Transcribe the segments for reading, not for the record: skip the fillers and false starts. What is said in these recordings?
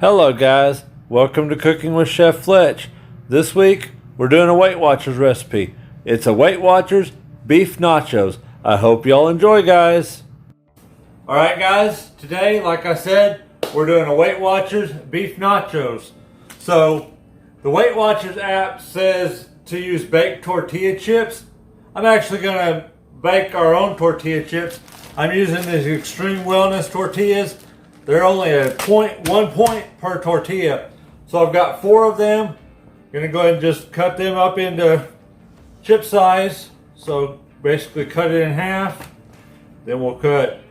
Hello guys, welcome to Cooking with Chef Fletch. This week we're doing a Weight Watchers recipe. It's a Weight Watchers beef nachos. I hope y'all enjoy, guys. Alright guys, today like I said, we're doing a Weight Watchers beef nachos. So the Weight Watchers app says to use baked tortilla chips. I'm actually going to bake our own tortilla chips. I'm using these Extreme Wellness tortillas. They're only a 1 point per tortilla. So I've got 4 of them. Gonna go ahead and just cut them up into chip size. So basically cut it in half. Then we'll cut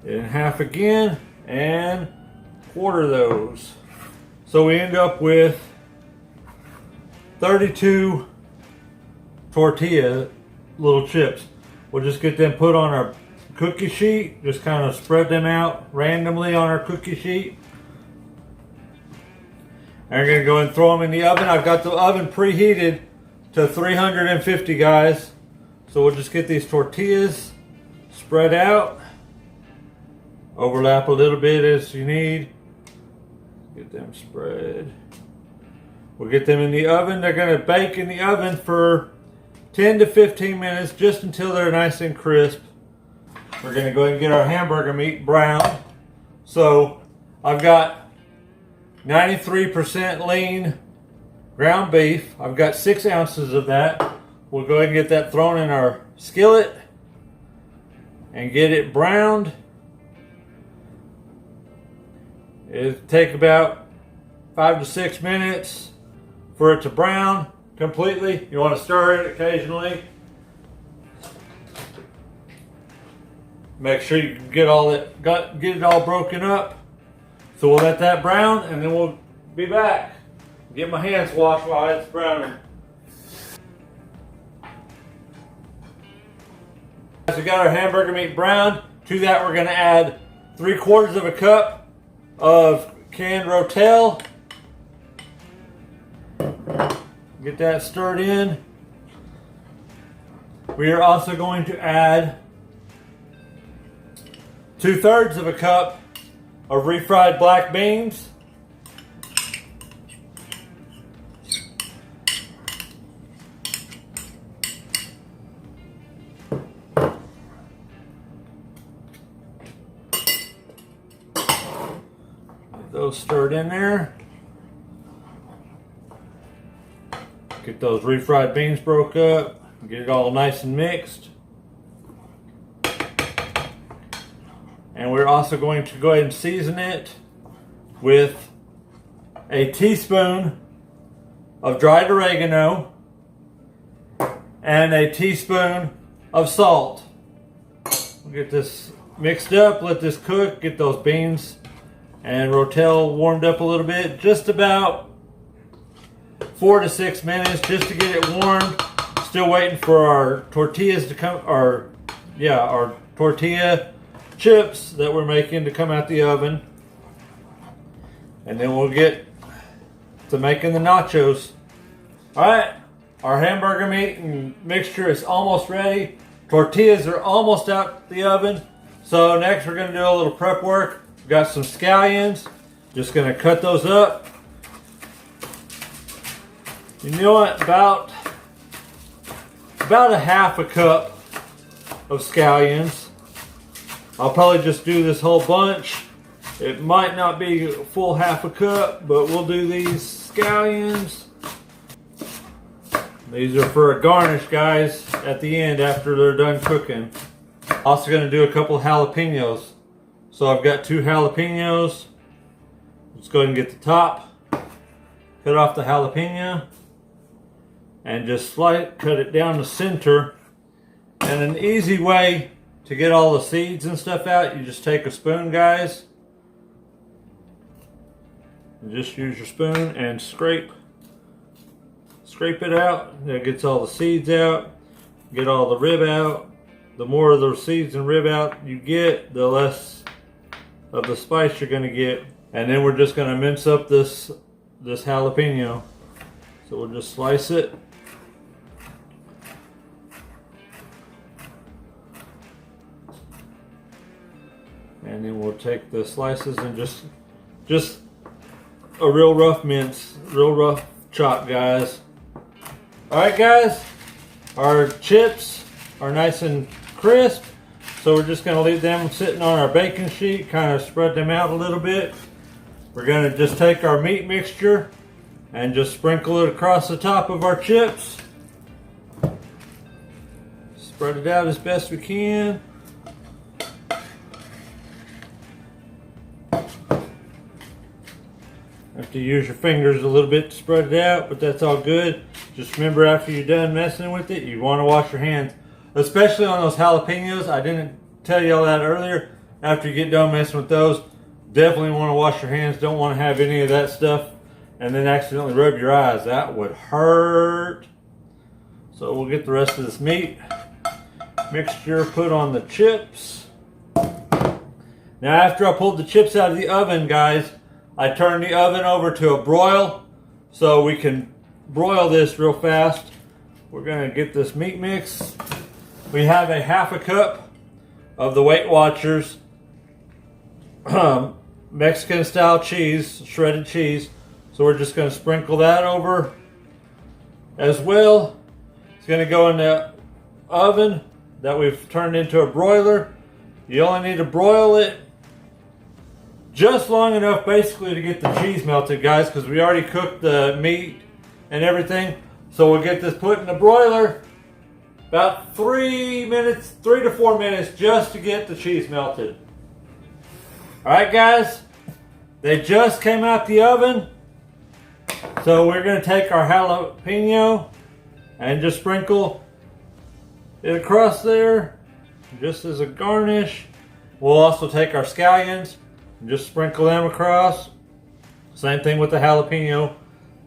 it in half again and quarter those. So we end up with 32 tortilla little chips. We'll just get them put on our cookie sheet, just kind of spread them out randomly on our cookie sheet. And we're going to go and throw them in the oven. I've got the oven preheated to 350, guys. So we'll just get these tortillas spread out. Overlap a little bit as you need. Get them spread. We'll get them in the oven. They're going to bake in the oven for 10 to 15 minutes, just until they're nice and crisp. We're going to go ahead and get our hamburger meat browned. So I've got 93% lean ground beef. I've got 6 ounces of that. We'll go ahead and get that thrown in our skillet and get it browned. It'll take about 5 to 6 minutes for it to brown completely. You want to stir it occasionally. Make sure you get it all broken up. So we'll let that brown and then we'll be back. Get my hands washed while it's browning. So we got our hamburger meat browned. To that we're going to add 3/4 of a cup of canned Rotel. Get that stirred in. We are also going to add 2/3 of a cup of refried black beans. Get those stirred in there. Get those refried beans broke up. Get it all nice and mixed. And we're also going to go ahead and season it with a teaspoon of dried oregano and a teaspoon of salt. We'll get this mixed up, let this cook, get those beans and Rotel warmed up a little bit, just about 4 to 6 minutes just to get it warmed. Still waiting for our tortillas to come, our tortilla chips that we're making to come out the oven. And then we'll get to making the nachos. Alright, our hamburger meat and mixture is almost ready. Tortillas are almost out the oven. So next we're going to do a little prep work. We've got some scallions. Just going to cut those up. You know what, about a half a cup of scallions. I'll probably just do this whole bunch. It might not be a full half a cup, but we'll do these scallions. These are for a garnish, guys, at the end after they're done cooking. Also going to do a couple of jalapenos. So I've got 2 jalapenos. Let's go ahead and get the top. Cut off the jalapeno. And just cut it down the center. And an easy way to get all the seeds and stuff out, you just take a spoon, guys. And just use your spoon and scrape it out. That gets all the seeds out. Get all the rib out. The more of the seeds and rib out you get, the less of the spice you're going to get. And then we're just going to mince up this jalapeno. So we'll just slice it. And then we'll take the slices and just a real rough mince, real rough chop, guys. Alright guys, our chips are nice and crisp, so we're just going to leave them sitting on our baking sheet, kind of spread them out a little bit. We're going to just take our meat mixture and just sprinkle it across the top of our chips. Spread it out as best we can. Have to use your fingers a little bit to spread it out, but that's all good. Just remember, after you're done messing with it, you want to wash your hands, especially on those jalapenos. I didn't tell you all that earlier. After you get done messing with those, definitely want to wash your hands. Don't want to have any of that stuff and then accidentally rub your eyes. That would hurt. So we'll get the rest of this meat mixture put on the chips. Now after I pulled the chips out of the oven, guys, I turned the oven over to a broil so we can broil this real fast. We're going to get this meat mix. We have a half a cup of the Weight Watchers Mexican style cheese, shredded cheese. So we're just going to sprinkle that over as well. It's going to go in the oven that we've turned into a broiler. You only need to broil it just long enough basically to get the cheese melted, guys, because we already cooked the meat and everything. So we'll get this put in the broiler about 3 to 4 minutes just to get the cheese melted. Alright guys, they just came out the oven. So we're going to take our jalapeno and just sprinkle it across there just as a garnish. We'll also take our scallions and just sprinkle them across. Same thing with the jalapeno,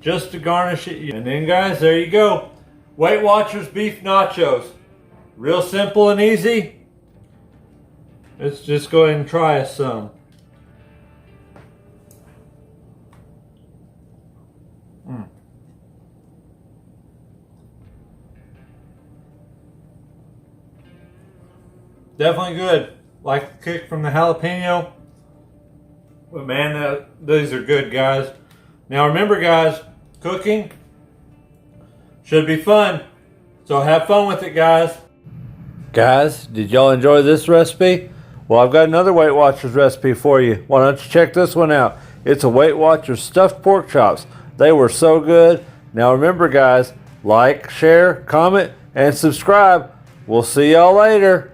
just to garnish it. And then guys, there you go. Weight Watchers beef nachos. Real simple and easy. Let's just go ahead and try us some. Definitely good. Like the kick from the jalapeno. But man, these are good, guys. Now remember, guys, cooking should be fun. So have fun with it, guys. Guys, did y'all enjoy this recipe? Well, I've got another Weight Watchers recipe for you. Why don't you check this one out? It's a Weight Watchers stuffed pork chops. They were so good. Now remember, guys, like, share, comment, and subscribe. We'll see y'all later.